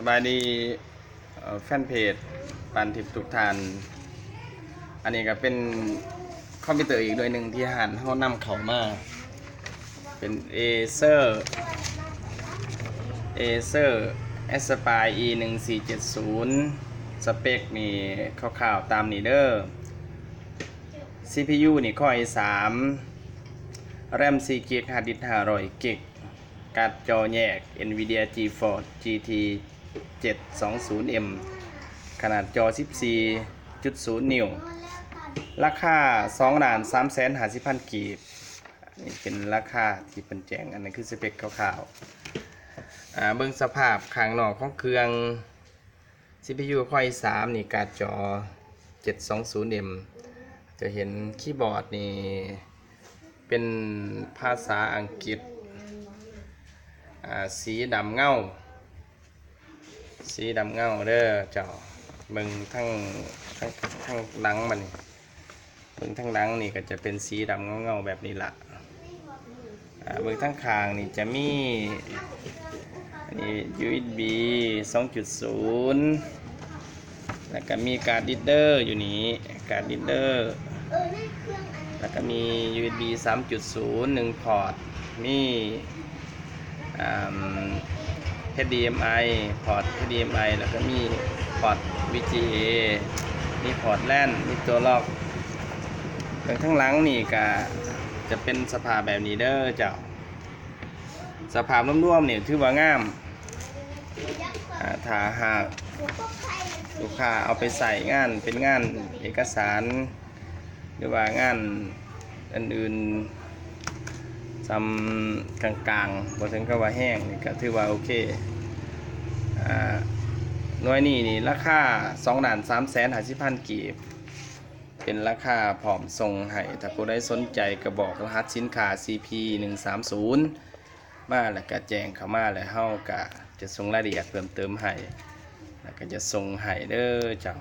สบายดีแฟนเพจปันทิพย์ทุกท่านอันนี้ก็เป็นคอมพิวเตอร์อีกด้วยหนึ่งที่หันเขานำเข้ามาเป็น Acer Aspire E1470 สเปคนี่คร่าวๆตามนี้เด้อ CPU นี่Core i3 RAM 4 g b ฮาร์ดดิสก์500 g b การ์ดจอแยก NVIDIA GeForce GT 720M ขนาดจอ 14.0 นิ้วราคา 2,350,000 กีบนี่เป็นราคาที่เป็นแจ้งอันนี้คือสเปคคร่าวๆเบิ่งสภาพข้างนอกของเครื่อง CPU Core i3 นี่การ์ดจอ 720M จะเห็นคีย์บอร์ดนี่เป็นภาษาอังกฤษสีดำเงาเด้อเจ้าเบิ่งทั้งหลังมันเบิ่งทั้งหลังนี่ก็จะเป็นสีดำเงาแบบนี้ละเบิ่งทั้งข้างนี่จะมีอันนี้ USB 2.0 แล้วก็มีการ์ดรีดเดอร์อยู่นี้การ์ดรีดเดอร์แล้วก็มี USB 3.0 1 พอร์ตมีHDMI พอร์ต HDMI แล้วก็มีพอร์ต VGA มีพอร์ต LAN มีตัวล็อกข้างหลังนี่ก็จะเป็นสภาพแบบนี้เด้อเจ้าสภาพร่วมๆเนี่ยถือว่างามถ้าหากลูกค้าเอาไปใส่งานเป็นงานเอกสารหรือว่างานอื่นๆทำกลางๆบ่ถึงกับว่าแห้งนี่ก็ถือว่าโอเคหน่วยนี่ราคา 2,350,000 กีบเป็นราคาพร้อมส่งให้ถ้าผู้ใดสนใจก็บอกรหัสสินค้า CP130 มาแล้วก็แจ้งเข้ามาแล้วเฮาก็จะส่งรายละเอียดเพิ่มเติมให้แล้วก็จะส่งให้เด้อเจ้า